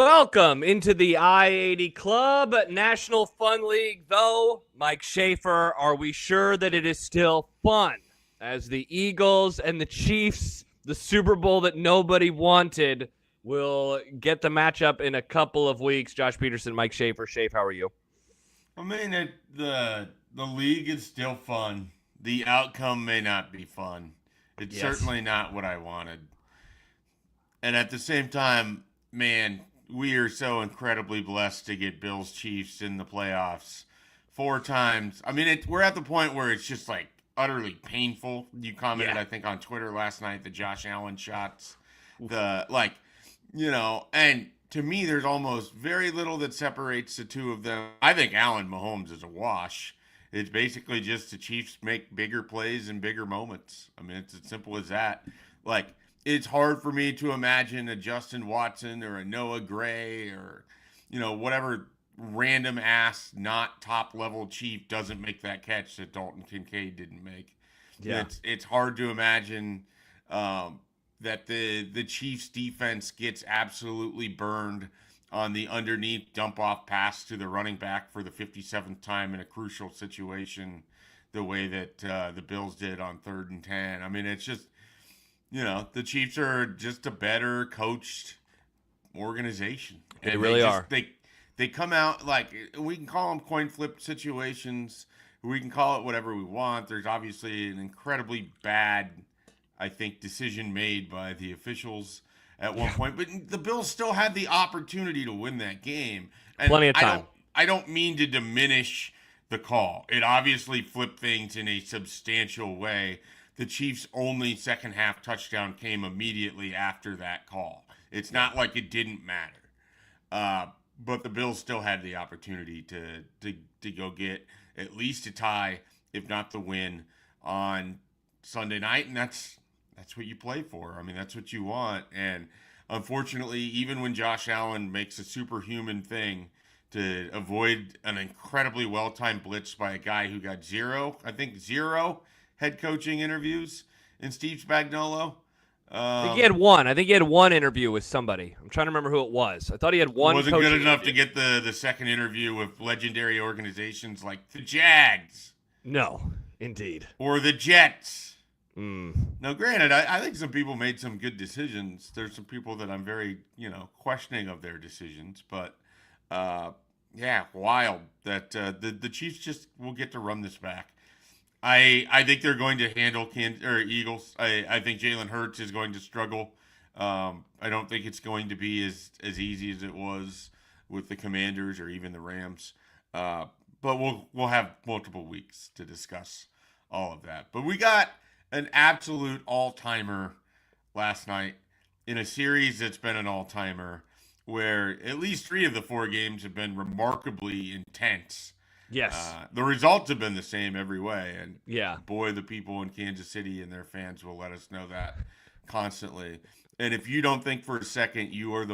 Welcome into the I-80 Club National Fun League, though. Mike Schaefer, are we sure that it is still fun as the Eagles and the Chiefs, the Super Bowl that nobody wanted, will get the matchup in a couple of weeks? Josh Peterson, Mike Schaefer. Schaefer, how are you? I mean, the league is still fun. The outcome may not be fun. It's certainly not what I wanted. And at the same time, man, we are so incredibly blessed to get Bills Chiefs in the playoffs 4 times. I mean, we're at the point where it's just like utterly painful. You commented, I think, on Twitter last night, the Josh Allen shots, and to me, there's almost very little that separates the two of them. I think Allen Mahomes is a wash. It's basically just the Chiefs make bigger plays in bigger moments. I mean, it's as simple as that. It's hard for me to imagine a Justin Watson or a Noah Gray or, whatever random ass, not top level Chief doesn't make that catch that Dalton Kincaid didn't make. Yeah. It's hard to imagine that the Chiefs defense gets absolutely burned on the underneath dump off pass to the running back for the 57th time in a crucial situation, the way that the Bills did on 3rd and 10. I mean, it's just, the Chiefs are just a better coached organization. They really are. They come out we can call them coin flip situations. We can call it whatever we want. There's obviously an incredibly bad, I think, decision made by the officials at one point. But the Bills still had the opportunity to win that game. And plenty of time. I don't mean to diminish the call. It obviously flipped things in a substantial way. The Chiefs' only second half touchdown came immediately after that call. It's not like it didn't matter. But the Bills still had the opportunity to go get at least a tie, if not the win, on Sunday night. And that's what you play for. I mean, that's what you want. And unfortunately, even when Josh Allen makes a superhuman thing to avoid an incredibly well-timed blitz by a guy who got zero head coaching interviews in Steve Spagnuolo. I think he had one. I think he had one interview with somebody. I'm trying to remember who it was. I thought he had one. Wasn't good enough to get the second interview with legendary organizations like the Jags. No, indeed. Or the Jets. Now, granted, I think some people made some good decisions. There's some people that I'm very, questioning of their decisions. But, wild that the Chiefs just will get to run this back. I think they're going to handle Eagles. I think Jalen Hurts is going to struggle. I don't think it's going to be as easy as it was with the Commanders or even the Rams. But we'll have multiple weeks to discuss all of that. But we got an absolute all-timer last night in a series that's been an all-timer where at least 3 of the 4 games have been remarkably intense. Yes. The results have been the same every way. And boy, the people in Kansas City and their fans will let us know that constantly. And if you don't think for a second you are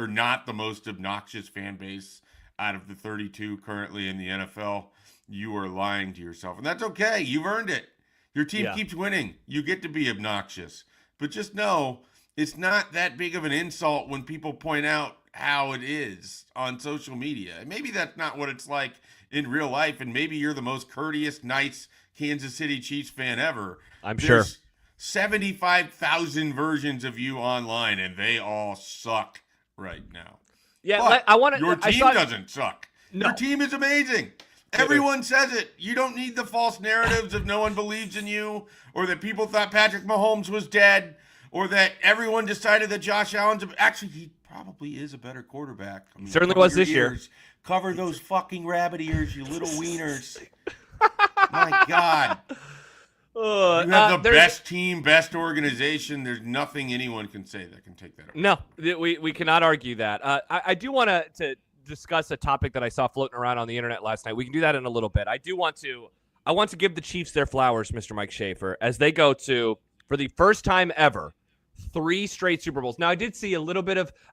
not the most obnoxious fan base out of the 32 currently in the NFL, you are lying to yourself. And that's okay. You've earned it. Your team keeps winning. You get to be obnoxious. But just know it's not that big of an insult when people point out how it is on social media. And maybe that's not what it's like in real life, and maybe you're the most courteous, nice Kansas City Chiefs fan ever. Sure. 75,000 versions of you online, and they all suck right now. Yeah, but your team doesn't suck. No. Your team is amazing. Everyone says it. You don't need the false narratives of no one believes in you, or that people thought Patrick Mahomes was dead, or that everyone decided that Josh Allen's actually he probably is a better quarterback. I mean, certainly was this year. Cover those fucking rabbit ears, you little wieners. My God. You have the best team, best organization. There's nothing anyone can say that can take that away. No, we cannot argue that. I do want to discuss a topic that I saw floating around on the internet last night. We can do that in a little bit. I want to give the Chiefs their flowers, Mr. Mike Schaefer, as they go to, for the first time ever, 3 straight Super Bowls. Now, I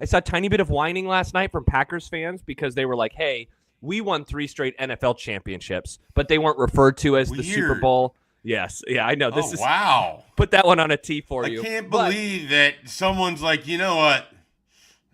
saw a tiny bit of whining last night from Packers fans because they were like, hey, we won 3 straight NFL championships, but they weren't referred to as the Super Bowl. Yes. Yeah, I know. Wow. Put that one on a T for you. I can't believe that someone's like, you know what?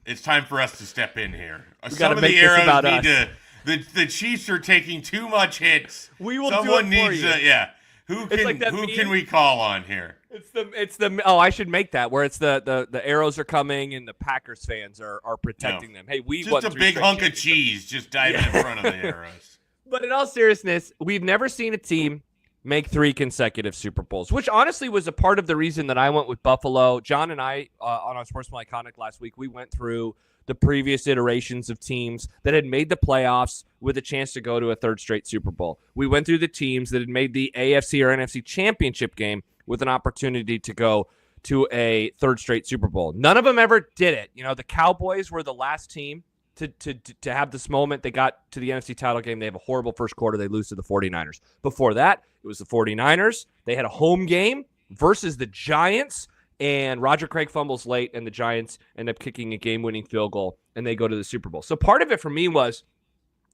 It's time for us to step in here. We Some of make the this arrows about need us. The Chiefs are taking too much hits. We will Someone do it for needs you. to, yeah. Who can we call on here? It's the oh, I should make that where it's the arrows are coming and the Packers fans are protecting them. Hey, we just a big hunk of cheese just diving in front of the arrows. But in all seriousness, we've never seen a team make 3 consecutive Super Bowls, which honestly was a part of the reason that I went with Buffalo. John and I on our Sportsman Iconic last week, we went through the previous iterations of teams that had made the playoffs with a chance to go to a 3rd straight Super Bowl. We went through the teams that had made the AFC or NFC championship game with an opportunity to go to a 3rd straight Super Bowl. None of them ever did it. You know, the Cowboys were the last team to have this moment. They got to the NFC title game. They have a horrible first quarter. They lose to the 49ers. Before that, it was the 49ers. They had a home game versus the Giants, and Roger Craig fumbles late, and the Giants end up kicking a game-winning field goal, and they go to the Super Bowl. So part of it for me was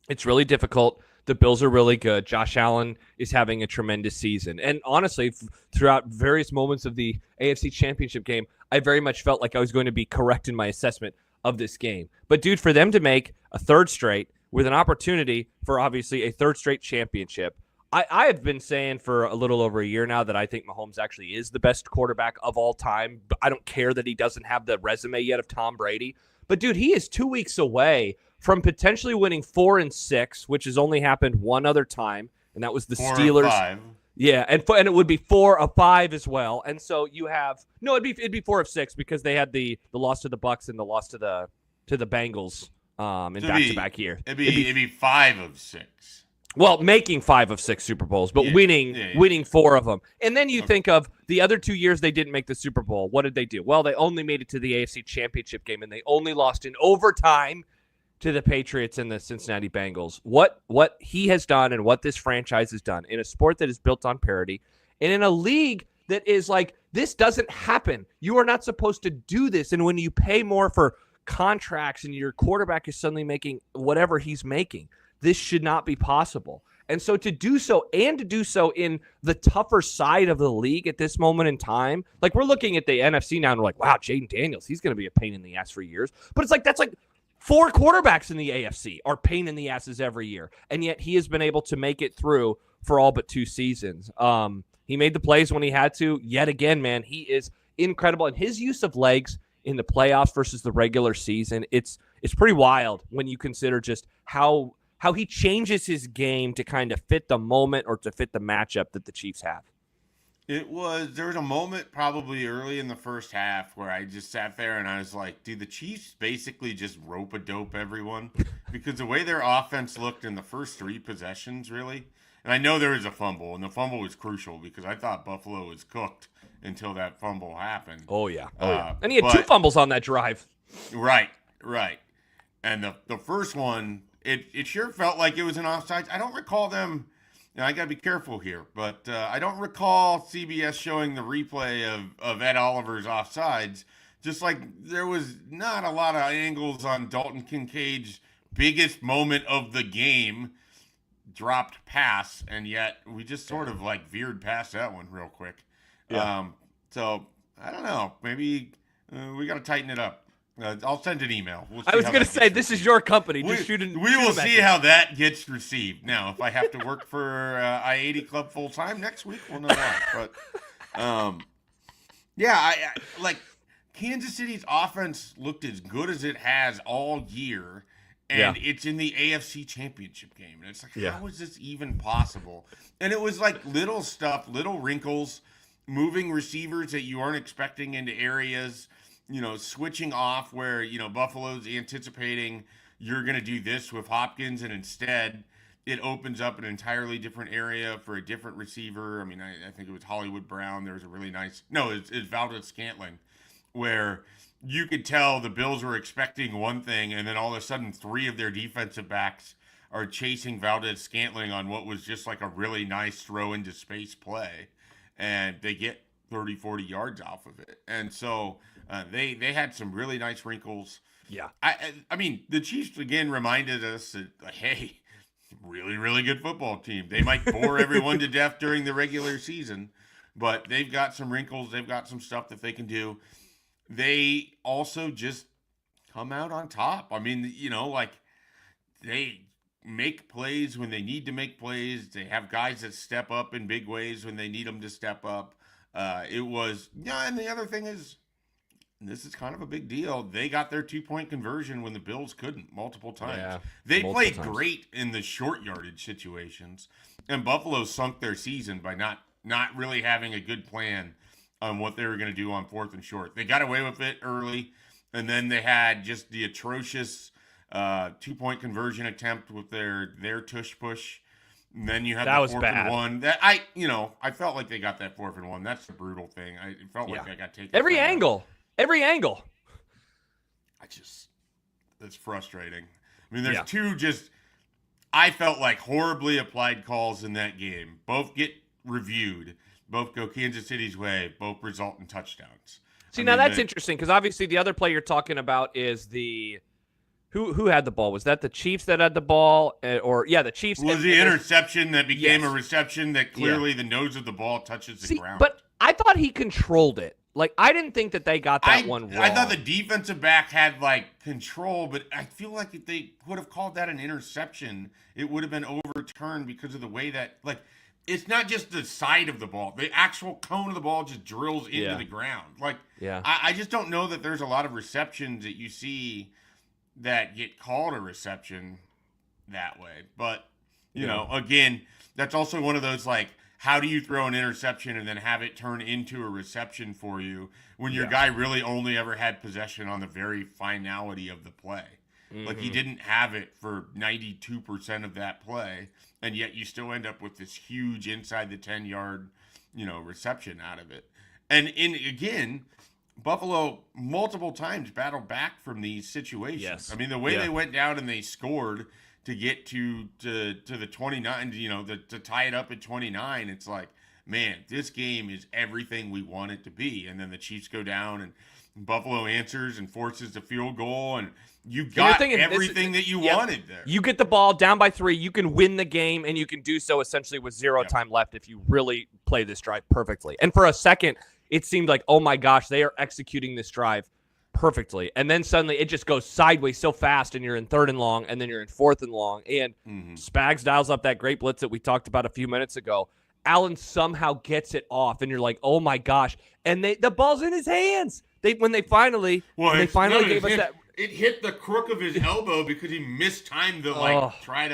it's really difficult. The Bills are really good. Josh Allen is having a tremendous season. And honestly, throughout various moments of the AFC Championship game, I very much felt like I was going to be correct in my assessment of this game. But, dude, for them to make a 3rd straight with an opportunity for obviously a 3rd straight championship, I have been saying for a little over a year now that I think Mahomes actually is the best quarterback of all time. But I don't care that he doesn't have the resume yet of Tom Brady. But, dude, he is 2 weeks away from potentially winning 4 and 6, which has only happened one other time, and that was the 4 Steelers. Or 5. Yeah, and it would be 4 of 5 as well. And so you have it'd be 4 of 6 because they had the loss to the Bucks and the loss to the Bengals in back-to-back year. It'd be 5 of 6. Well, making 5 of 6 Super Bowls, but winning 4 of them. And then you think of the other 2 years they didn't make the Super Bowl. What did they do? Well, they only made it to the AFC Championship game, and they only lost in overtime to the Patriots and the Cincinnati Bengals. What he has done and what this franchise has done in a sport that is built on parity and in a league that is like, this doesn't happen. You are not supposed to do this. And when you pay more for contracts and your quarterback is suddenly making whatever he's making, this should not be possible. And so to do so and to do so in the tougher side of the league at this moment in time, like we're looking at the NFC now and we're like, wow, Jaden Daniels, he's going to be a pain in the ass for years. But it's like, that's like 4 quarterbacks in the AFC are pain in the asses every year. And yet he has been able to make it through for all but 2 seasons. He made the plays when he had to. Yet again, man, he is incredible. And his use of legs in the playoffs versus the regular season, it's pretty wild when you consider just how he changes his game to kind of fit the moment or to fit the matchup that the Chiefs have. There was a moment probably early in the first half where I just sat there and I was like, dude, the Chiefs basically just rope-a-dope everyone because the way their offense looked in the first 3 possessions, really, and I know there was a fumble, and the fumble was crucial because I thought Buffalo was cooked until that fumble happened. Oh, yeah. And he had 2 fumbles on that drive. Right. And the first one, it sure felt like it was an offside. I don't recall them. Now, I got to be careful here, but I don't recall CBS showing the replay of Ed Oliver's offsides. Just like there was not a lot of angles on Dalton Kincaid's biggest moment of the game, dropped pass, and yet we just sort of like veered past that one real quick. Yeah. So I don't know. Maybe we got to tighten it up. I'll send an email. I was going to say, this is your company. We will see how that gets received. Now, if I have to work for I-80 Club full time next week, we'll know that. But I like Kansas City's offense looked as good as it has all year, and it's in the AFC Championship game. And it's like, how is this even possible? And it was like little stuff, little wrinkles, moving receivers that you aren't expecting into areas. Switching off where, Buffalo's anticipating you're going to do this with Hopkins, and instead it opens up an entirely different area for a different receiver. I mean, I think it was Hollywood Brown. There was a really nice – no, it's Valdez-Scantling, where you could tell the Bills were expecting one thing, and then all of a sudden 3 of their defensive backs are chasing Valdez-Scantling on what was just like a really nice throw into space play, and they get 30, 40 yards off of it. And so they had some really nice wrinkles. Yeah. I mean, the Chiefs, again, reminded us that, hey, really, really good football team. They might bore everyone to death during the regular season, but they've got some wrinkles. They've got some stuff that they can do. They also just come out on top. I mean, like they make plays when they need to make plays. They have guys that step up in big ways when they need them to step up. And the other thing is, this is kind of a big deal. They got their 2-point conversion when the Bills couldn't multiple times. Yeah, they multiple played times. great in the short yardage situations, and Buffalo sunk their season by not really having a good plan on what they were going to do on 4th and short. They got away with it early, and then they had just the atrocious 2-point conversion attempt with their tush push. And then you had That the was 4th bad. and 1. That I felt like they got that 4th and 1. That's the brutal thing. It felt like they got taken Every from them. angle. It's frustrating. I mean, there's two I felt like horribly applied calls in that game. Both get reviewed. Both go Kansas City's way. Both result in touchdowns. See, now that's interesting because obviously the other play you're talking about is the who had the ball? Was that the Chiefs that had the ball, the Chiefs? Was the interception that became Yes. a reception that clearly the nose of the ball touches the ground? But I thought he controlled it. Like, I didn't think that they got that one wrong. I thought the defensive back had, control, but I feel like if they would have called that an interception, it would have been overturned because of the way that, it's not just the side of the ball. The actual cone of the ball just drills into the ground. I just don't know that there's a lot of receptions that you see that get called a reception that way. But, again, that's also one of those, how do you throw an interception and then have it turn into a reception for you when your guy really only ever had possession on the very finality of the play? Mm-hmm. He didn't have it for 92% of that play, and yet you still end up with this huge inside the 10-yard, reception out of it. And again, Buffalo multiple times battled back from these situations. Yes. I mean, the way they went down and they scored to get to the 29, to tie it up at 29, it's like, man, this game is everything we want it to be. And then the Chiefs go down and Buffalo answers and forces the field goal, and you got everything that you wanted there. You get the ball down by 3, you can win the game, and you can do so essentially with 0 time left if you really play this drive perfectly. And for a second, it seemed like, oh my gosh, they are executing this drive perfectly. And then suddenly it just goes sideways so fast, and you're in 3rd and long, and then you're in 4th and long. And Spags dials up that great blitz that we talked about a few minutes ago. Allen somehow gets it off, and you're like, oh my gosh. And the ball's in his hands. When they finally gave us that. It hit the crook of his elbow because he mistimed the try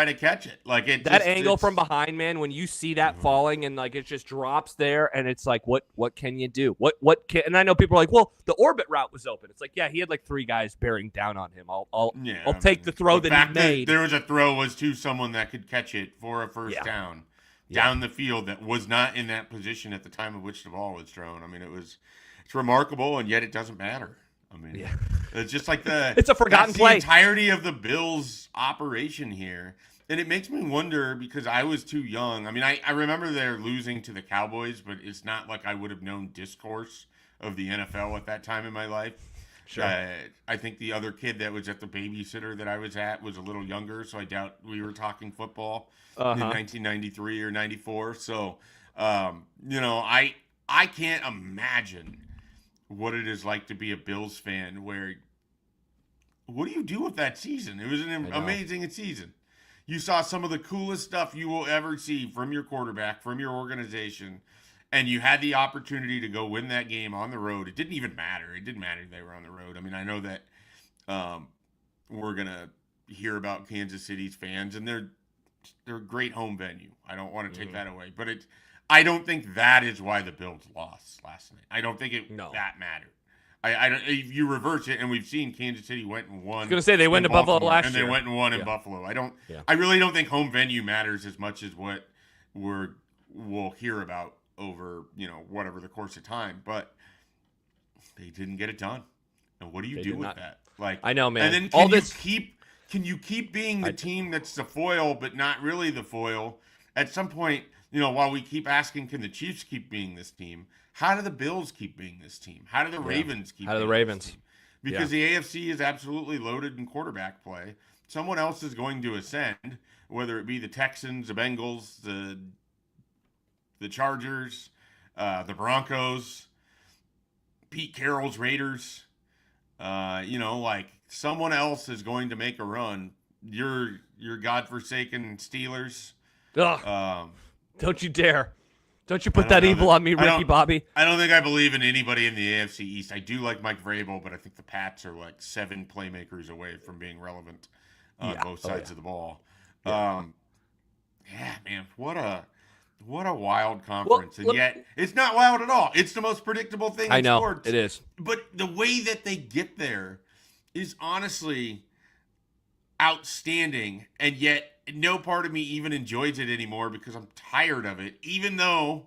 to catch it. That angle from behind, man, when you see that falling and it just drops there, and it's like, what can you do? What can? And I know people are like, well, the orbit route was open. It's like, yeah, he had 3 guys bearing down on him. I'll take the throw that he made. There was a throw was to someone that could catch it for a first down down the field that was not in that position at the time of which the ball was thrown. I mean, it's remarkable, and yet it doesn't matter. I mean, it's just like it's a forgotten play. The entirety of the Bills' operation here, and it makes me wonder because I was too young. I mean, I remember they're losing to the Cowboys, but it's not like I would have known discourse of the NFL at that time in my life. Sure. I think the other kid that was at the babysitter that I was at was a little younger, so I doubt we were talking football in 1993 or 94. So, I can't imagine what it is like to be a Bills fan what do you do with that season? It was an amazing season. You saw some of the coolest stuff you will ever see from your quarterback, from your organization, and you had the opportunity to go win that game on the road. It didn't even matter. It didn't matter they were on the road. I mean, I know that we're going to hear about Kansas City's fans, and they're a great home venue. I don't want to take that away, but I don't think that is why the Bills lost last night. I don't think that mattered. I don't. If you reverse it, and we've seen Kansas City went and won. I was going to say they went to Buffalo last year, and they went and won in Buffalo. I really don't think home venue matters as much as what we'll hear about over whatever the course of time. But they didn't get it done. And what do you do with that? I know, man. And then can you keep being the team that's the foil, but not really the foil? At some point, while we keep asking, can the Chiefs keep being this team? How do the Bills keep being this team? How do the Ravens keep being this team? Because the AFC is absolutely loaded in quarterback play. Someone else is going to ascend, whether it be the Texans, the Bengals, the Chargers, the Broncos, Pete Carroll's Raiders. Like someone else is going to make a run. Your godforsaken Steelers. Ugh, Um, don't you dare. Don't you I put don't that know evil on me, Ricky Bobby. I don't think I believe in anybody in the AFC East. I do like Mike Vrabel, but I think the Pats are like 7 playmakers away from being relevant on both sides of the ball. Yeah. Yeah, man, what a wild conference, and yet it's not wild at all. It's the most predictable thing in sports. It is. But the way that they get there is honestly outstanding, and yet no part of me even enjoys it anymore because I'm tired of it, even though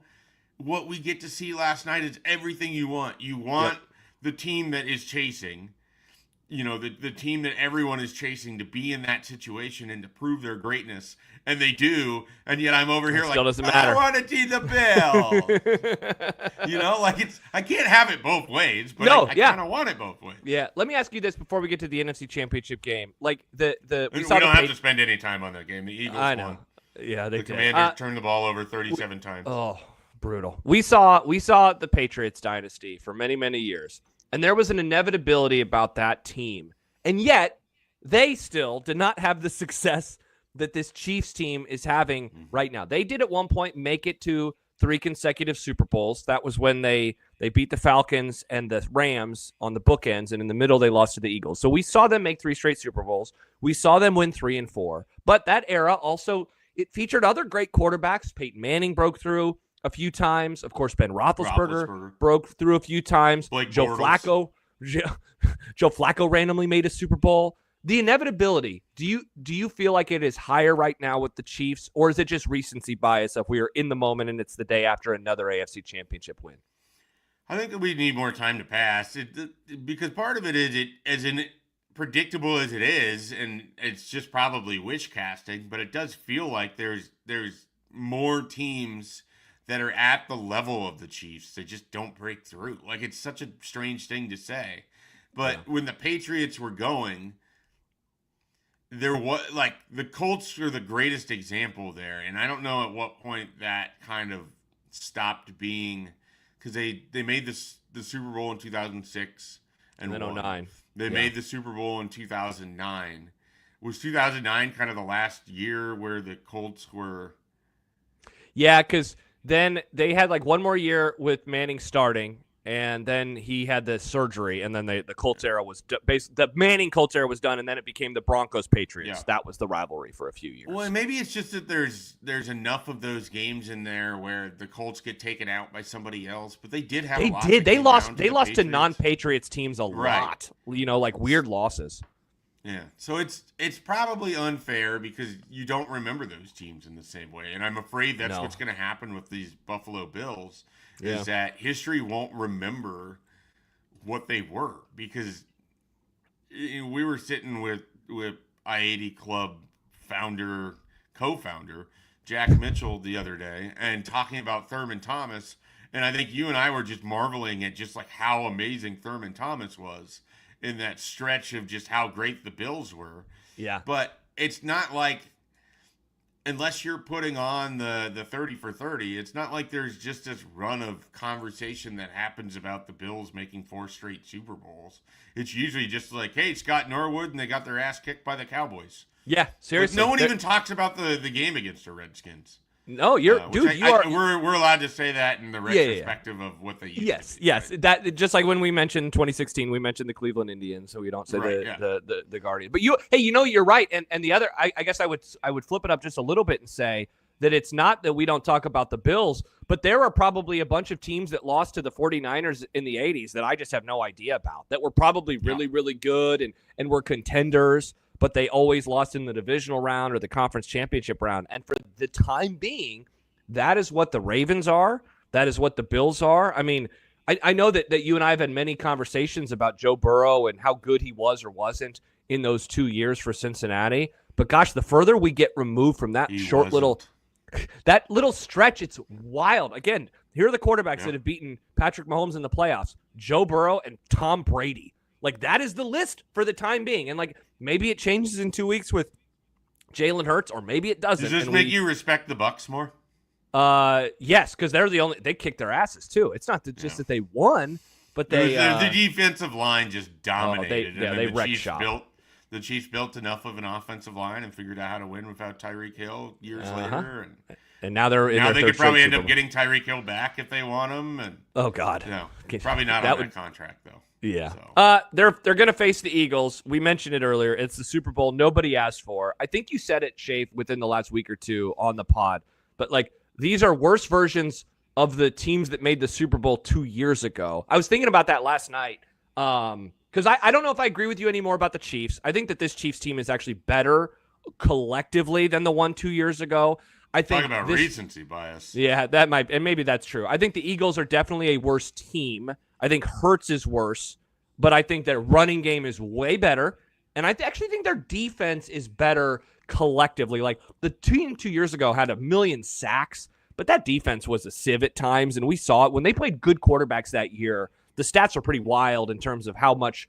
what we get to see last night is everything you want. You want the team that is chasing, the team that everyone is chasing to be in that situation and to prove their greatness. And they do. And yet I'm over here like, doesn't matter. I want to see the Bill. I can't have it both ways, but I kind of want it both ways. Yeah. Let me ask you this before we get to the NFC Championship game. Like we don't have to spend any time on that game. The Eagles won. Yeah, they the did. Commanders turned the ball over 37 times. Oh, brutal. We saw the Patriots dynasty for many, many years. And there was an inevitability about that team. And yet, they still did not have the success that this Chiefs team is having right now. They did at one point make it to 3 consecutive Super Bowls. That was when they beat the Falcons and the Rams on the bookends, and in the middle they lost to the Eagles. So we saw them make 3 straight Super Bowls. We saw them win 3 and 4. But that era also, it featured other great quarterbacks. Peyton Manning broke through a few times. Of course, Ben Roethlisberger broke through a few times. Joe Flacco randomly made a Super Bowl. The inevitability, do you feel like it is higher right now with the Chiefs, or is it just recency bias if we are in the moment and it's the day after another AFC Championship win? I think that we need more time to pass because part of it is as predictable as it is, and it's just probably wish casting, but it does feel like there's more teams that are at the level of the Chiefs. They just don't break through. Like, it's such a strange thing to say. But when the Patriots were going, there was, like, the Colts are the greatest example there. And I don't know at what point that kind of stopped being, because they made the Super Bowl in 2006 and then 2009. They made the Super Bowl in 2009. Was 2009 kind of the last year where the Colts were? Yeah, because then they had like one more year with Manning starting, and then he had the surgery, and then the Colts era was the Manning Colts era was done, and then it became the Broncos Patriots. That was the rivalry for a few years. Well, maybe it's just that there's enough of those games in there where the Colts get taken out by somebody else, but they did have. They lost to non-Patriots teams a lot. Like weird losses. Yeah, so it's probably unfair because you don't remember those teams in the same way, and I'm afraid that's what's going to happen with these Buffalo Bills. Is that history won't remember what they were, because we were sitting with I-80 Club co-founder Jack Mitchell the other day and talking about Thurman Thomas, and I think you and I were just marveling at just like how amazing Thurman Thomas was in that stretch of just how great the Bills were. Yeah. But it's not like, unless you're putting on the 30 for 30, it's not like there's just this run of conversation that happens about the Bills making 4 straight Super Bowls. It's usually just like, hey, Scott Norwood, and they got their ass kicked by the Cowboys. Yeah, seriously. Like, no one even talks about the game against the Redskins. No, we're allowed to say that in the retrospective of what they used to be. Yes. That just like when we mentioned 2016, we mentioned the Cleveland Indians, so we don't say the Guardians. But you're right. And the other, I guess I would flip it up just a little bit and say that it's not that we don't talk about the Bills, but there are probably a bunch of teams that lost to the 49ers in the 80s that I just have no idea about, that were probably really, really good and were contenders, but they always lost in the divisional round or the conference championship round. And for the time being, that is what the Ravens are. That is what the Bills are. I mean, I know that you and I have had many conversations about Joe Burrow and how good he was or wasn't in those 2 years for Cincinnati. But gosh, the further we get removed from that little stretch, it's wild. Again, here are the quarterbacks that have beaten Patrick Mahomes in the playoffs: Joe Burrow and Tom Brady. Like, that is the list for the time being. And, like, maybe it changes in 2 weeks with Jalen Hurts, or maybe it doesn't. Does this make you respect the Bucs more? Yes, because they kicked their asses, too. It's not just that they won. But It was they the defensive line just dominated. And then they the wrecked Chiefs shop. the Chiefs built enough of an offensive line and figured out how to win without Tyreek Hill years Uh-huh. later. And now they're in Now their they third could probably straight end Super up Bowl. getting Tyreek Hill back if they want him. And Oh God, no, Okay. probably not That on would- that contract though. Yeah. So. They're gonna face the Eagles. We mentioned it earlier. It's the Super Bowl nobody asked for. I think you said it, Schaef, within the last week or two on the pod. But like these are worse versions of the teams that made the Super Bowl 2 years ago. I was thinking about that last night. Because I don't know if I agree with you anymore about the Chiefs. I think that this Chiefs team is actually better collectively than the one 2 years ago. I think Talk about recency bias. Yeah, that might, and maybe that's true. I think the Eagles are definitely a worse team. I think Hurts is worse, but I think their running game is way better, and I actually think their defense is better collectively. Like the team 2 years ago had 1,000,000 sacks, but that defense was a sieve at times, and we saw it when they played good quarterbacks that year. The stats are pretty wild in terms of how much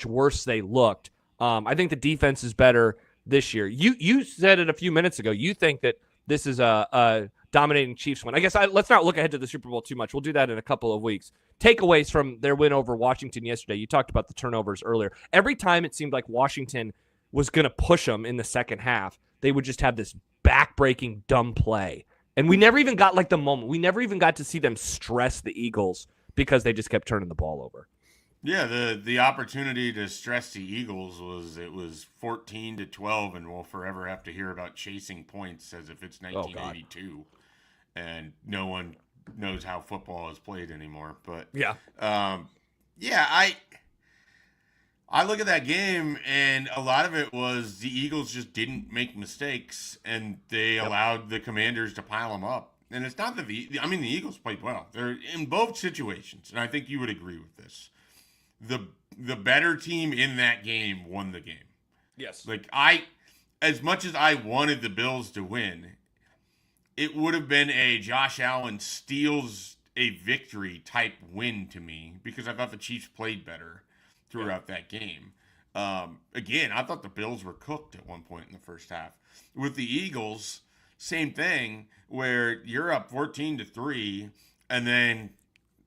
worse they looked. I think the defense is better this year. You said it a few minutes ago. You think that this is a dominating Chiefs win. I guess let's not look ahead to the Super Bowl too much. We'll do that in a couple of weeks. Takeaways from their win over Washington yesterday. You talked about the turnovers earlier. Every time it seemed like Washington was going to push them in the second half, they would just have this back-breaking dumb play. And we never even got like the moment. We never even got to see them stress the Eagles because they just kept turning the ball over. Yeah, the opportunity to stress the Eagles was 14-12, and we'll forever have to hear about chasing points as if it's 1982, and no one knows how football is played anymore. But yeah, I look at that game, and a lot of it was the Eagles just didn't make mistakes, and they allowed the Commanders to pile them up. And it's not that the Eagles played well. They're in both situations, and I think you would agree with this. The better team in that game won the game. Yes. Like as much as I wanted the Bills to win, it would have been a Josh Allen steals a victory type win to me because I thought the Chiefs played better throughout that game. Again, I thought the Bills were cooked at one point in the first half. With the Eagles, same thing where you're up 14-3 and then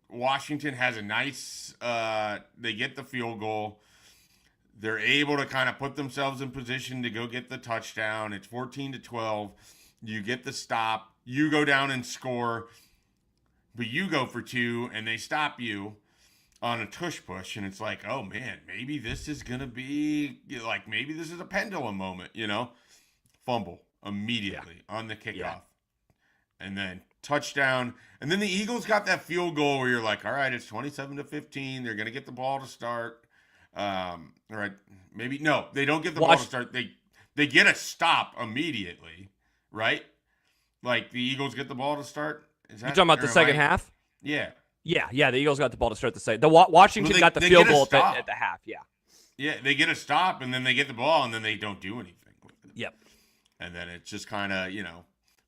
Washington has a nice, they get the field goal. They're able to kind of put themselves in position to go get the touchdown. It's 14-12. You get the stop. You go down and score. But you go for two, and they stop you on a tush push. And it's like, oh, man, maybe this is going to be, like, maybe this is a pendulum moment, Fumble immediately on the kickoff. Yeah. And then touchdown. And then the Eagles got that field goal where you're like, all right, it's 27-15. They're going to get the ball to start. All right, maybe no, they don't get the ball to start. They get a stop immediately, right? Like the Eagles get the ball to start. You talking about the second half? Yeah. Yeah. The Eagles got the ball to start the second. Washington got the field goal at the half. Yeah. Yeah, they get a stop and then they get the ball and then they don't do anything with it. Yep. And then it's just kind of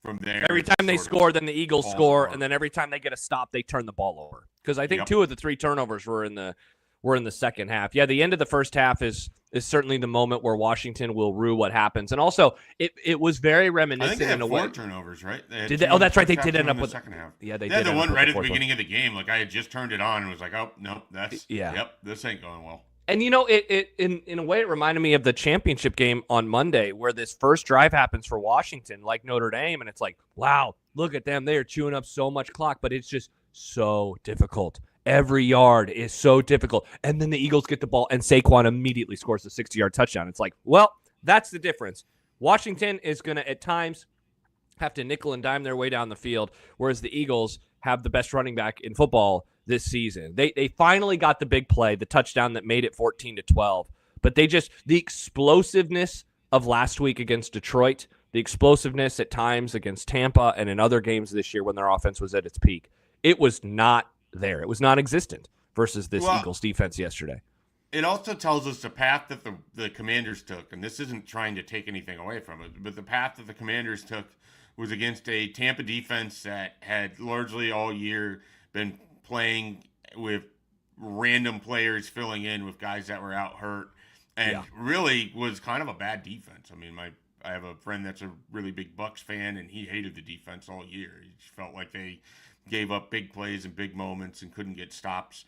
from there. Every time they score, then the Eagles score, and then every time they get a stop, they turn the ball over. Because I think 2 of the 3 turnovers were in the second half. Yeah, the end of the first half is certainly the moment where Washington will rue what happens. And also, it was very reminiscent. I think they had in a 4 way. Turnovers, right? Did they? Oh, that's right. They did end up with the second half. Yeah, they had did. The one right at the beginning of the game. Like I had just turned it on and was like, oh no, this ain't going well. And it in a way it reminded me of the championship game on Monday where this first drive happens for Washington, like Notre Dame, and it's like, wow, look at them. They are chewing up so much clock, but it's just so difficult. Every yard is so difficult. And then the Eagles get the ball, and Saquon immediately scores a 60-yard touchdown. It's like, well, that's the difference. Washington is going to, at times, have to nickel and dime their way down the field, whereas the Eagles have the best running back in football this season. They finally got the big play, the touchdown that made it 14-12. But the explosiveness of last week against Detroit, the explosiveness at times against Tampa and in other games this year when their offense was at its peak, it was not there. It was non-existent versus this Eagles defense yesterday. It also tells us the path that the Commanders took, and this isn't trying to take anything away from it, but the path that the Commanders took was against a Tampa defense that had largely all year been playing with random players filling in with guys that were out hurt, and really was kind of a bad defense. I mean, I have a friend that's a really big Bucs fan, and he hated the defense all year. He felt like they gave up big plays and big moments and couldn't get stops.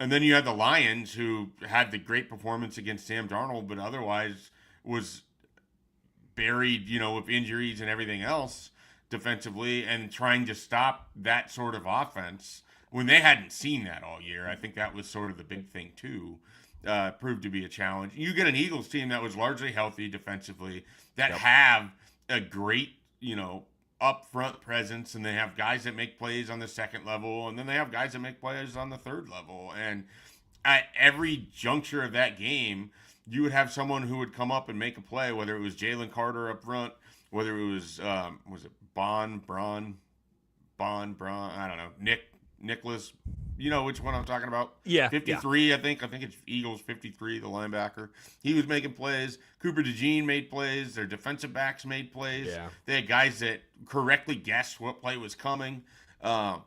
And then you had the Lions, who had the great performance against Sam Darnold, but otherwise was buried, with injuries and everything else defensively, and trying to stop that sort of offense when they hadn't seen that all year. I think that was sort of the big thing too. Proved to be a challenge. You get an Eagles team that was largely healthy defensively, that have a great, up front presence, and they have guys that make plays on the second level, and then they have guys that make plays on the third level. And at every juncture of that game, you would have someone who would come up and make a play, whether it was Jalen Carter up front, whether it was it Braun, I don't know, Nicholas, which one I'm talking about? Yeah. 53, I think it's Eagles 53, the linebacker. He was making plays. Cooper DeJean made plays. Their defensive backs made plays. Yeah. They had guys that correctly guessed what play was coming. It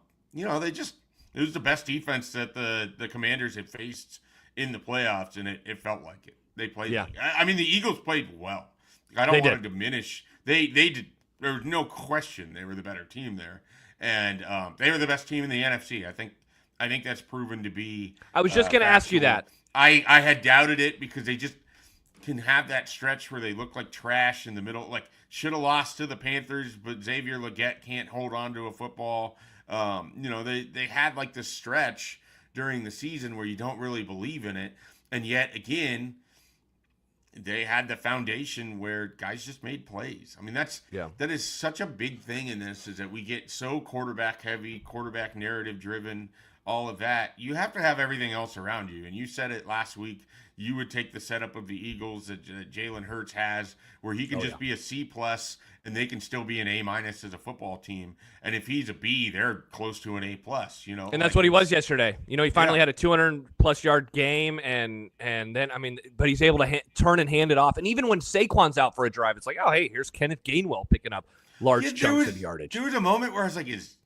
was the best defense that the Commanders had faced in the playoffs, and it felt like it. They played. Yeah. I mean, the Eagles played well. I don't want to diminish. They did. There was no question they were the better team there, and they were the best team in the NFC. I think that's proven to be. I was just going to ask you that. I had doubted it because they just can have that stretch where they look like trash in the middle. Like, should have lost to the Panthers, but Xavier Legette can't hold on to a football. They had like this stretch during the season where you don't really believe in it, and yet again, they had the foundation where guys just made plays. I mean, that is such a big thing in this, is that we get so quarterback heavy, quarterback narrative driven, all of that. You have to have everything else around you. And you said it last week, you would take the setup of the Eagles that Jalen Hurts has, where he can be a C+, and they can still be an A- as a football team. And if he's a B, they're close to an A+, And that's what he was yesterday. He finally had a 200-plus yard game, and then, but he's able to turn and hand it off. And even when Saquon's out for a drive, it's like, oh, hey, here's Kenneth Gainwell picking up large chunks of yardage. There was a moment where I was like, is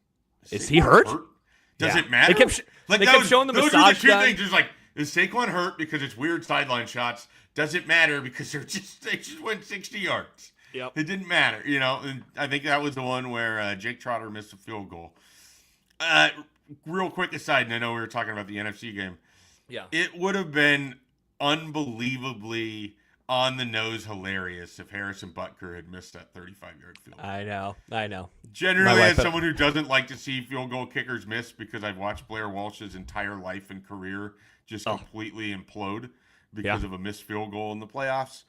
he hurt? Does it matter? They kept showing the massage gun. Those were the two things. There's like, is Saquon hurt because it's weird sideline shots? Does it matter because they just went 60 yards? Yep. It didn't matter, And I think that was the one where Jake Trotter missed a field goal. Real quick aside, and I know we were talking about the NFC game. Yeah. It would have been unbelievably on the nose hilarious if Harrison Butker had missed that 35-yard field goal. I know. Generally, as someone who doesn't like to see field goal kickers miss, because I've watched Blair Walsh's entire life and career just completely implode because of a missed field goal in the playoffs,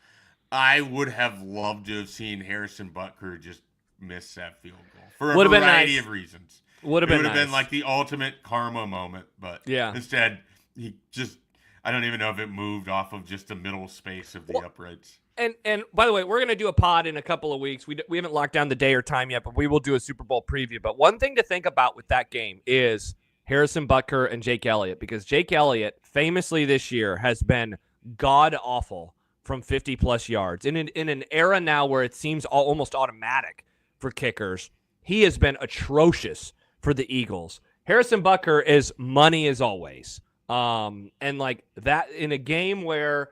I would have loved to have seen Harrison Butker just miss that field goal for a variety of reasons. It would have been like the ultimate karma moment, but instead he just, I don't even know if it moved off of just the middle space of the uprights. And by the way, we're going to do a pod in a couple of weeks. We haven't locked down the day or time yet, but we will do a Super Bowl preview. But one thing to think about with that game is Harrison Butker and Jake Elliott, because Jake Elliott famously this year has been god-awful from 50-plus yards. In an era now where it seems almost automatic for kickers, he has been atrocious for the Eagles. Harrison Butker is money as always. And like that in a game where,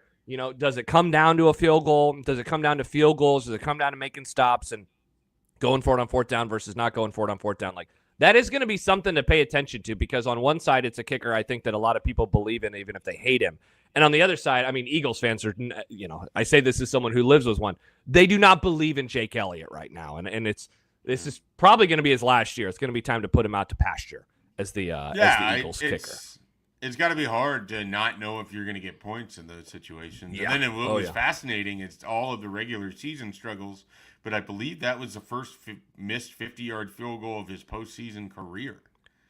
does it come down to a field goal? Does it come down to field goals? Does it come down to making stops and going for it on fourth down versus not going for it on fourth down? Like, that is going to be something to pay attention to, because on one side, it's a kicker I think that a lot of people believe in, even if they hate him. And on the other side, Eagles fans are, I say this as someone who lives with one. They do not believe in Jake Elliott right now. And this is probably going to be his last year. It's going to be time to put him out to pasture as the Eagles kicker. It's got to be hard to not know if you're going to get points in those situations. Yeah. And then what was fascinating is all of the regular season struggles, but I believe that was the first missed 50-yard field goal of his postseason career.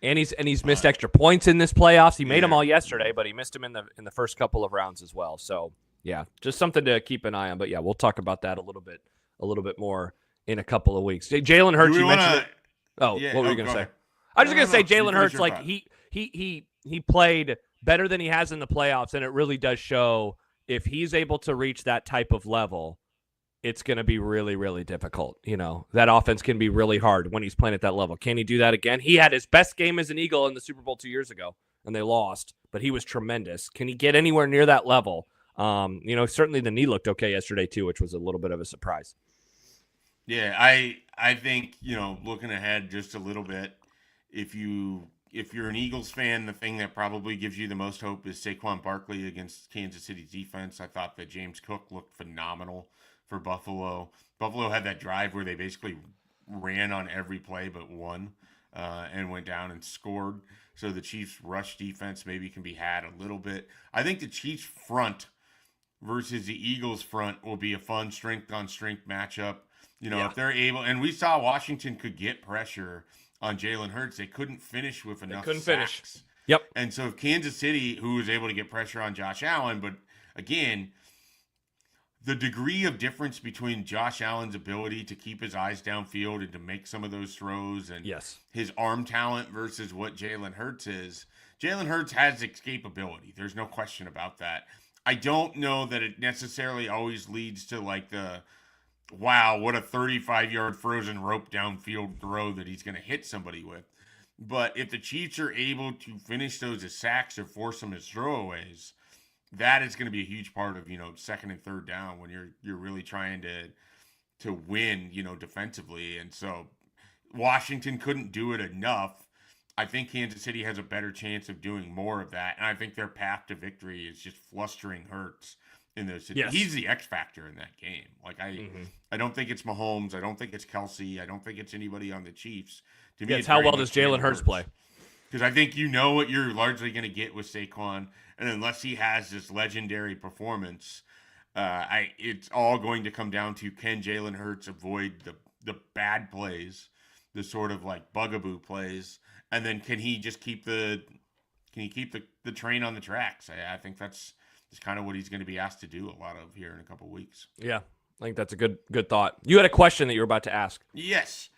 And he's missed extra points in this playoffs. He made them all yesterday, but he missed them in the first couple of rounds as well. So yeah, just something to keep an eye on. But yeah, we'll talk about that a little bit more in a couple of weeks. Jalen Hurts, you mentioned it. Oh, yeah, what were you gonna say? I was just gonna say Jalen Hurts, like he played better than he has in the playoffs, and it really does show if he's able to reach that type of level, it's going to be really, really difficult. That offense can be really hard when he's playing at that level. Can he do that again? He had his best game as an Eagle in the Super Bowl 2 years ago, and they lost, but he was tremendous. Can he get anywhere near that level? Certainly the knee looked okay yesterday too, which was a little bit of a surprise. Yeah, I think, looking ahead just a little bit, if you if you're an Eagles fan, the thing that probably gives you the most hope is Saquon Barkley against Kansas City's defense. I thought that James Cook looked phenomenal for Buffalo. Buffalo had that drive where they basically ran on every play but one and went down and scored. So the Chiefs' rush defense maybe can be had a little bit. I think the Chiefs' front versus the Eagles' front will be a fun strength-on-strength matchup. If they're able, and we saw Washington could get pressure on Jalen Hurts. They couldn't finish with enough sacks. Yep. And so Kansas City, who was able to get pressure on Josh Allen, but again, the degree of difference between Josh Allen's ability to keep his eyes downfield and to make some of those throws and his arm talent versus what Jalen Hurts is. Jalen Hurts has escapability. There's no question about that. I don't know that it necessarily always leads to like the, wow, what a 35-yard frozen rope downfield throw that he's going to hit somebody with. But if the Chiefs are able to finish those as sacks or force them as throwaways, that is going to be a huge part of, second and third down when you're really trying to win, defensively. And so Washington couldn't do it enough. I think Kansas City has a better chance of doing more of that. And I think their path to victory is just flustering Hurts in those situations. He's the X factor in that game. Like I don't think it's Mahomes. I don't think it's Kelsey. I don't think it's anybody on the Chiefs. To me, it's how well does Jalen Hurts play? Because I think what you're largely going to get with Saquon, and unless he has this legendary performance, it's all going to come down to, can Jalen Hurts avoid the bad plays, the sort of like bugaboo plays, and then can he just keep the train on the tracks? I think that's kind of what he's going to be asked to do a lot of here in a couple of weeks. Yeah, I think that's a good thought. You had a question that you were about to ask. Yes.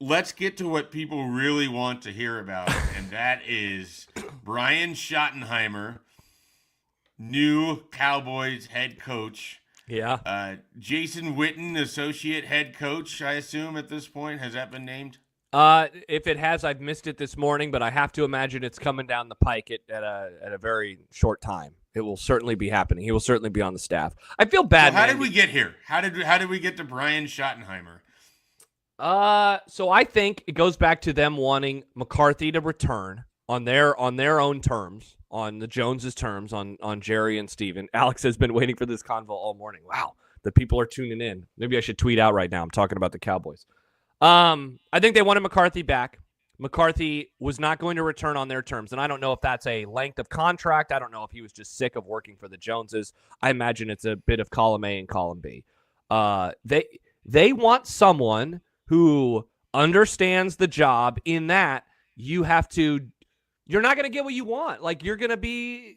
Let's get to what people really want to hear about, and that is Brian Schottenheimer, new Cowboys head coach. Yeah. Jason Witten, associate head coach, I assume at this point. Has that been named? If it has, I've missed it this morning, but I have to imagine it's coming down the pike at a very short time. It will certainly be happening. He will certainly be on the staff. I feel bad. So how did we get here? How did we get to Brian Schottenheimer? So I think it goes back to them wanting McCarthy to return on their own terms, on the Joneses' terms, on Jerry and Steven. Alex has been waiting for this convo all morning. Wow, the people are tuning in. Maybe I should tweet out right now. I'm talking about the Cowboys. I think they wanted McCarthy back. McCarthy was not going to return on their terms, and I don't know if that's a length of contract. I don't know if he was just sick of working for the Joneses. I imagine it's a bit of column A and column B. They want someone who understands the job, in that you're not going to get what you want. Like, you're going to be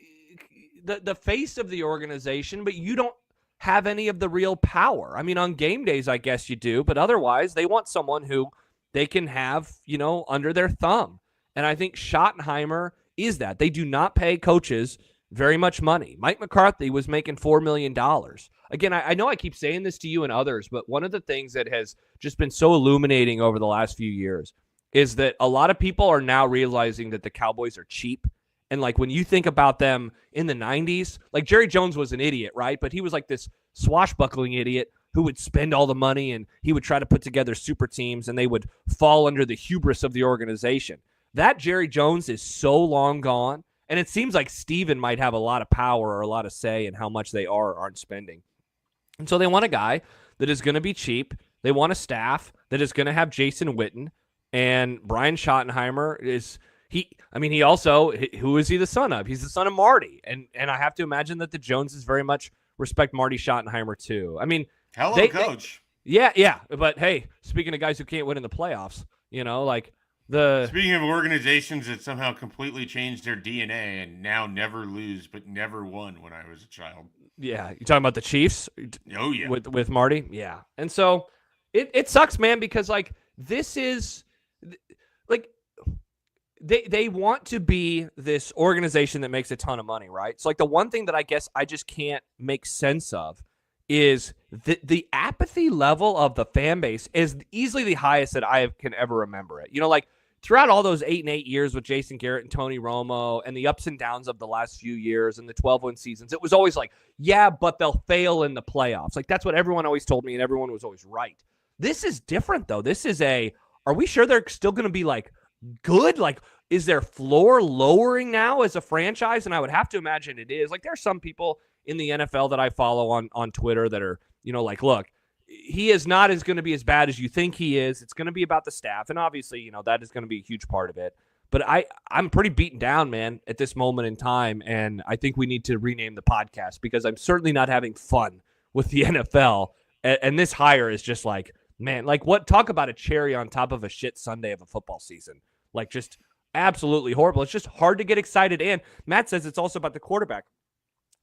the face of the organization, but you don't have any of the real power. I mean, on game days, I guess you do, but otherwise they want someone who they can have, under their thumb. And I think Schottenheimer is that. They do not pay coaches very much money. Mike McCarthy was making $4 million. Again, I know I keep saying this to you and others, but one of the things that has just been so illuminating over the last few years is that a lot of people are now realizing that the Cowboys are cheap. And like, when you think about them in the 90s, like Jerry Jones was an idiot, right? But he was like this swashbuckling idiot who would spend all the money, and he would try to put together super teams, and they would fall under the hubris of the organization. That Jerry Jones is so long gone. And it seems like Steven might have a lot of power or a lot of say in how much they are or aren't spending. And so they want a guy that is going to be cheap. They want a staff that is going to have Jason Witten. And Brian Schottenheimer he also, who is he the son of? He's the son of Marty. And I have to imagine that the Joneses very much respect Marty Schottenheimer too. I mean, hello, coach. Yeah. But hey, speaking of guys who can't win in the playoffs, speaking of organizations that somehow completely changed their DNA and now never lose, but never won when I was a child. Yeah. You talking about the Chiefs? Oh, yeah. With Marty? Yeah. And so it sucks, man, because like, this is like, they want to be this organization that makes a ton of money, right? So like, the one thing that I guess I just can't make sense of is the apathy level of the fan base is easily the highest that I can ever remember it. Like, throughout all those 8 and 8 years with Jason Garrett and Tony Romo and the ups and downs of the last few years and the 12-win seasons, it was always like, yeah, but they'll fail in the playoffs. Like, that's what everyone always told me, and everyone was always right. This is different, though. This is are we sure they're still going to be, like, good? Like, is their floor lowering now as a franchise? And I would have to imagine it is. Like, there are some people in the NFL that I follow on Twitter that are, like, look, he is not going to be as bad as you think he is. It's going to be about the staff. And obviously, that is going to be a huge part of it. But I'm pretty beaten down, man, at this moment in time. And I think we need to rename the podcast because I'm certainly not having fun with the NFL. And this hire is just like, man, like what? Talk about a cherry on top of a shit Sunday of a football season. Like just absolutely horrible. It's just hard to get excited. And Matt says it's also about the quarterback.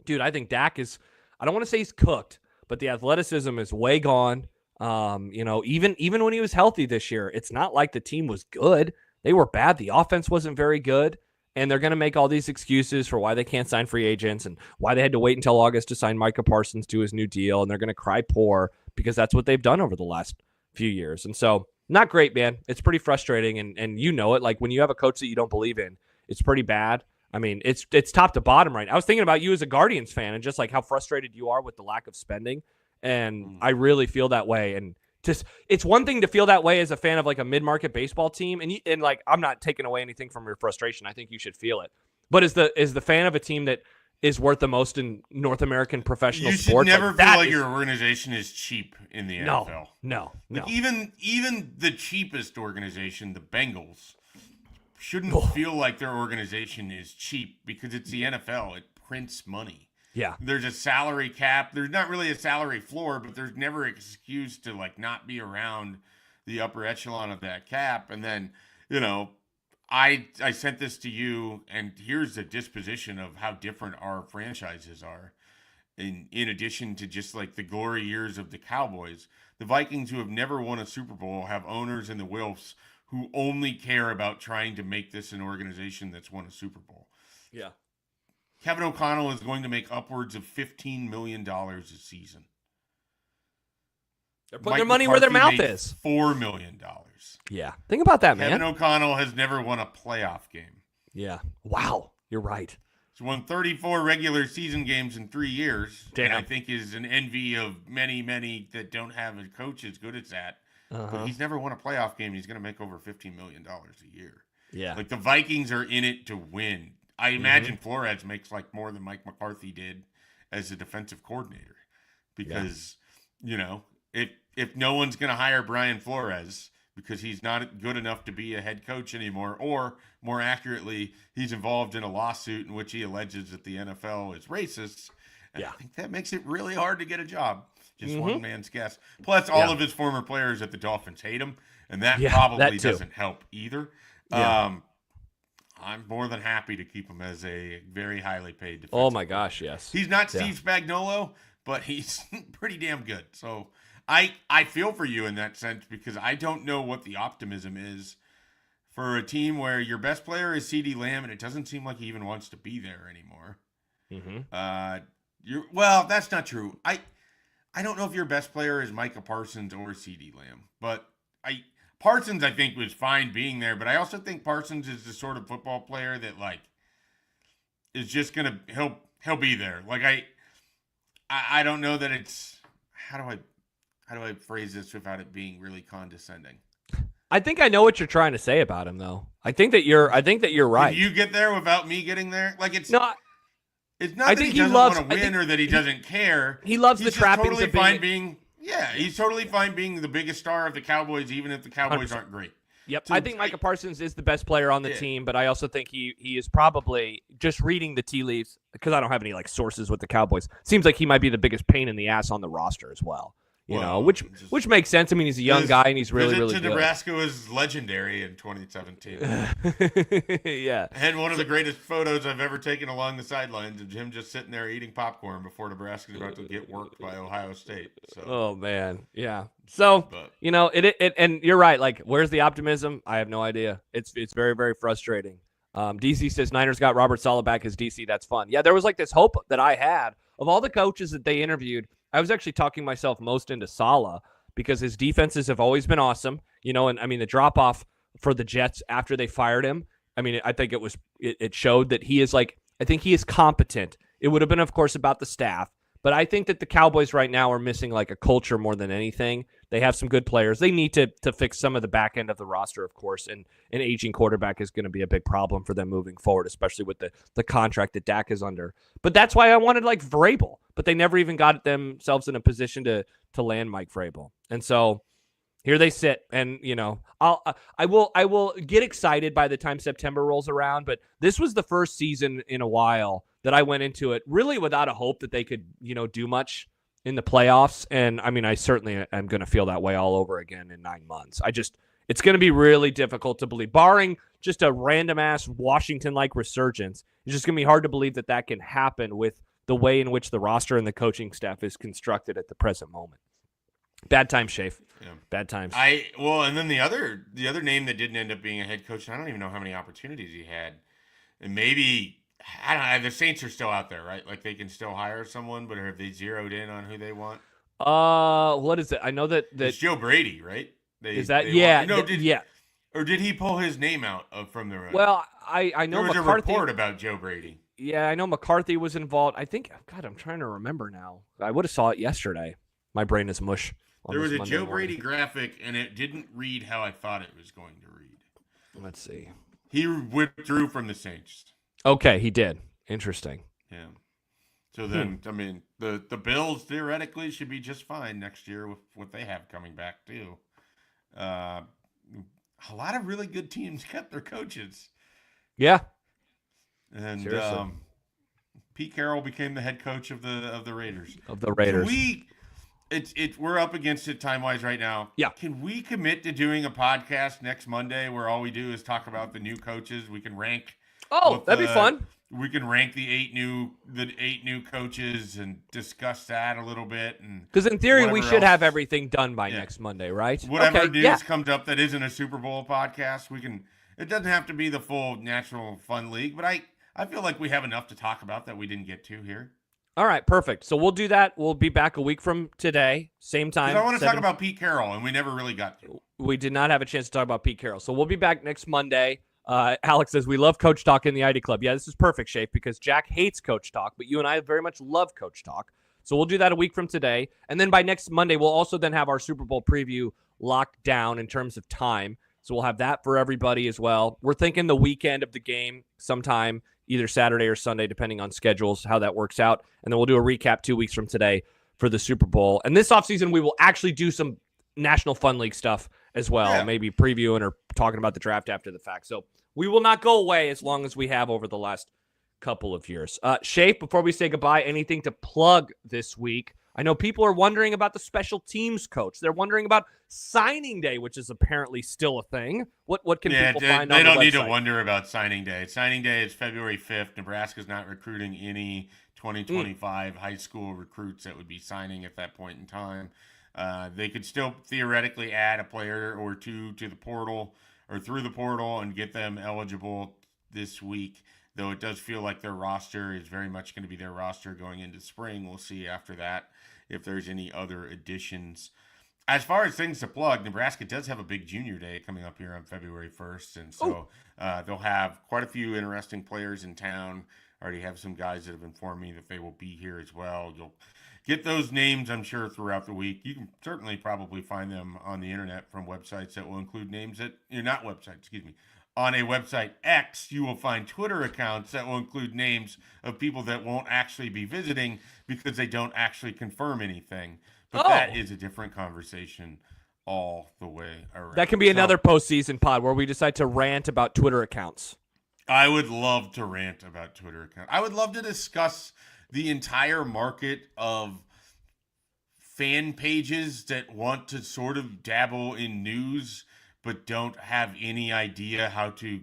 Dude, I think Dak is, I don't want to say he's cooked, but the athleticism is way gone. Even when he was healthy this year, it's not like the team was good. They were bad. The offense wasn't very good. And they're going to make all these excuses for why they can't sign free agents and why they had to wait until August to sign Micah Parsons to his new deal. And they're going to cry poor because that's what they've done over the last few years. And so not great, man. It's pretty frustrating. And you know it, like when you have a coach that you don't believe in, it's pretty bad. I mean, it's top to bottom right now. I was thinking about you as a Guardians fan and just like how frustrated you are with the lack of spending. And I really feel that way. And just, it's one thing to feel that way as a fan of like a mid-market baseball team. And like, I'm not taking away anything from your frustration. I think you should feel it. But as the fan of a team that is worth the most in North American professional sports, you should never feel like your organization is cheap in the NFL. No. Like even the cheapest organization, the Bengals, shouldn't feel like their organization is cheap because it's the NFL. It prints money. Yeah. There's a salary cap. There's not really a salary floor, but there's never an excuse to like not be around the upper echelon of that cap. And then, I sent this to you, and here's the disposition of how different our franchises are. In addition to just like the glory years of the Cowboys, the Vikings, who have never won a Super Bowl, have owners in the Wilfs who only care about trying to make this an organization that's won a Super Bowl. Yeah. Kevin O'Connell is going to make upwards of $15 million a season. They're putting their money where their mouth is. $4 million. Yeah. Think about that, man. Kevin O'Connell has never won a playoff game. Yeah. Wow. You're right. He's won 34 regular season games in 3 years. Damn. And I think is an envy of many, many that don't have a coach as good as that. But he's never won a playoff game. He's going to make over $15 million a year. Yeah. Like the Vikings are in it to win. I imagine Flores makes like more than Mike McCarthy did as a defensive coordinator because, if no one's going to hire Brian Flores because he's not good enough to be a head coach anymore, or more accurately, he's involved in a lawsuit in which he alleges that the NFL is racist. And I think that makes it really hard to get a job. Just one man's guess. Plus, all of his former players at the Dolphins hate him, and that probably doesn't help either. Yeah. I'm more than happy to keep him as a very highly paid defensive Oh my gosh, yes. He's not Steve Spagnuolo, but he's pretty damn good. So I feel for you in that sense because I don't know what the optimism is for a team where your best player is CeeDee Lamb and it doesn't seem like he even wants to be there anymore. Well, that's not true. I don't know if your best player is Micah Parsons or CeeDee Lamb, but Parsons, I think, was fine being there, but I also think Parsons is the sort of football player that, like, is just gonna he'll be there. Like, I don't know that it's how do I phrase this without it being really condescending? I think I know what you're trying to say about him, though. I think that you're right. Can you get there without me getting there? Like, it's not I that think he doesn't want to win or that he doesn't care. He loves the trappings totally of fine being. Yeah, he's totally fine being the biggest star of the Cowboys, even if the Cowboys 100%. aren't great. Yep, I think Micah Parsons is the best player on the team, but I also think he is probably, just reading the tea leaves, because I don't have any like sources with the Cowboys, seems like he might be the biggest pain in the ass on the roster as well. Which makes sense. I mean, he's a young guy and he's really good. Nebraska was legendary in 2017. Yeah. I had one of the greatest photos I've ever taken along the sidelines of him just sitting there eating popcorn before Nebraska's about to get worked by Ohio State. So. Oh man, yeah. So it and you're right. Like, where's the optimism? I have no idea. It's very, very frustrating. DC says Niners got Robert Saleh back as DC. That's fun. Yeah, there was like this hope that I had of all the coaches that they interviewed. I was actually talking myself most into Saleh because his defenses have always been awesome, and I mean, the drop off for the Jets after they fired him. I mean, I think it showed that he is I think he is competent. It would have been, of course, about the staff, But I think that the Cowboys right now are missing like a culture more than anything. They have some good players. They need to fix some of the back end of the roster, of course, and an aging quarterback is going to be a big problem for them moving forward, especially with the contract that Dak is under. But that's why I wanted like Vrabel, but they never even got themselves in a position to land Mike Vrabel. And so here they sit, and I will get excited by the time September rolls around, but this was the first season in a while that I went into it really without a hope that they could, do much in the playoffs. And I mean, I certainly am going to feel that way all over again in 9 months. It's going to be really difficult to believe, barring just a random ass Washington-like resurgence. It's just going to be hard to believe that can happen with the way in which the roster and the coaching staff is constructed at the present moment. Bad times, Schaef. Yeah. Bad times. And then the other name that didn't end up being a head coach, and I don't even know how many opportunities he had. And maybe, I don't know, the Saints are still out there, right? Like they can still hire someone, but have they zeroed in on who they want? What is it? I know that it's Joe Brady, right? Yeah. Or did he pull his name out from the running? Well, I know there was McCarthy, a report about Joe Brady. Yeah, I know McCarthy was involved. I think, God, I'm trying to remember now. I would have saw it yesterday. My brain is mush. There was a Joe Brady graphic, and it didn't read how I thought it was going to read. Let's see. He withdrew from the Saints. Okay, he did. Interesting. Yeah. So then, I mean, the Bills theoretically should be just fine next year with what they have coming back, too. A lot of really good teams kept their coaches. Yeah. And Pete Carroll became the head coach of the Raiders. Of the Raiders. We're up against it time-wise right now. Yeah. Can we commit to doing a podcast next Monday where all we do is talk about the new coaches? We can rank. Oh, that'd be fun. We can rank the eight new coaches and discuss that a little bit. Because in theory, we should have everything done by next Monday, right? Whatever news comes up that isn't a Super Bowl podcast, we can. It doesn't have to be the full National Fun League, but I feel like we have enough to talk about that we didn't get to here. All right, perfect. So we'll do that. We'll be back a week from today, same time. I want to talk about Pete Carroll, and we never really got to. We did not have a chance to talk about Pete Carroll. So we'll be back next Monday. Alex says, we love Coach Talk in the ID Club. Yeah, this is perfect, Schaef, because Jack hates Coach Talk, but you and I very much love Coach Talk. So we'll do that a week from today. And then by next Monday, we'll also then have our Super Bowl preview locked down in terms of time. So we'll have that for everybody as well. We're thinking the weekend of the game sometime, either Saturday or Sunday, depending on schedules, how that works out. And then we'll do a recap 2 weeks from today for the Super Bowl. And this offseason, we will actually do some National Fun League stuff as well, maybe previewing or talking about the draft after the fact. So we will not go away as long as we have over the last couple of years. Schaef, before we say goodbye, anything to plug this week? I know people are wondering about the special teams coach. They're wondering about signing day, which is apparently still a thing. What can people find on the website? They don't need to wonder about signing day. Signing day is February 5th. Nebraska's not recruiting any 2025 high school recruits that would be signing at that point in time. They could still theoretically add a player or two to the portal or through the portal and get them eligible this week, though it does feel like their roster is very much going to be their roster going into spring. We'll see after that if there's any other additions. As far as things to plug, Nebraska does have a big junior day coming up here on February 1st, and so they'll have quite a few interesting players in town. I already have some guys that have informed me that they will be here as well. You'll get those names, I'm sure, throughout the week. You can certainly probably find them on the internet from websites that will include names that – not websites, excuse me. On a website X, you will find Twitter accounts that will include names of people that won't actually be visiting because they don't actually confirm anything. But that is a different conversation all the way around. That can be another postseason pod where we decide to rant about Twitter accounts. I would love to rant about Twitter accounts. I would love to discuss the entire market of fan pages that want to sort of dabble in news but don't have any idea how to,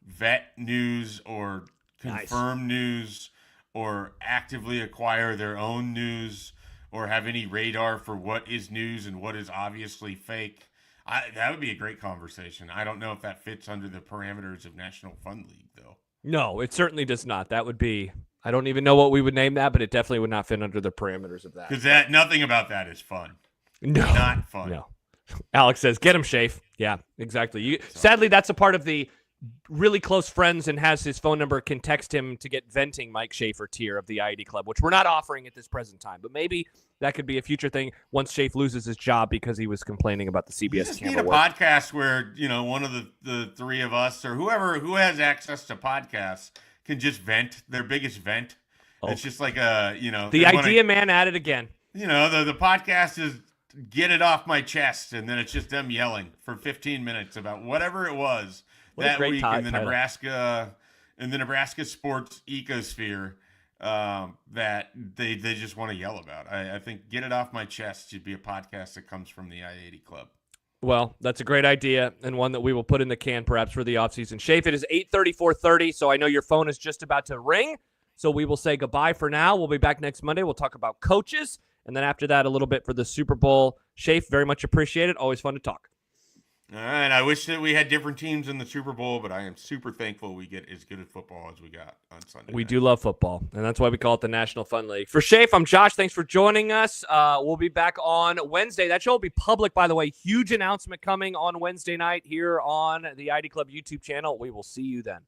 vet news or confirm news or actively acquire their own news or have any radar for what is news and what is obviously fake. That would be a great conversation. I don't know if that fits under the parameters of National Fun League, though. No, it certainly does not. That would be, I don't even know what we would name that, but it definitely would not fit under the parameters of that. Because nothing about that is fun. No. Not fun. No. Alex says, get him, Schaef. Yeah, exactly. Sadly, that's a part of the really close friends and has his phone number can text him to get venting Mike Schaefer tier of the IED Club, which we're not offering at this present time. But maybe that could be a future thing once Schaef loses his job because he was complaining about the CBS You just need camera a work. podcast where, one of the three of us or who has access to podcasts can just vent their biggest vent. Oh. It's just like the idea man at it again. The podcast is get it off my chest, and then it's just them yelling for 15 minutes about whatever it was that week in the Nebraska sports ecosphere that they just want to yell about. I think get it off my chest should be a podcast that comes from the I-80 Club. Well, that's a great idea and one that we will put in the can perhaps for the offseason. Schaef, it is 8:34:30, so I know your phone is just about to ring. So we will say goodbye for now. We'll be back next Monday. We'll talk about coaches. And then after that, a little bit for the Super Bowl. Schaef, very much appreciated. Always fun to talk. All right. I wish that we had different teams in the Super Bowl, but I am super thankful we get as good at football as we got on Sunday. We do love football, and that's why we call it the National Fun League. For Schaef, I'm Josh. Thanks for joining us. We'll be back on Wednesday. That show will be public, by the way. Huge announcement coming on Wednesday night here on the ID Club YouTube channel. We will see you then.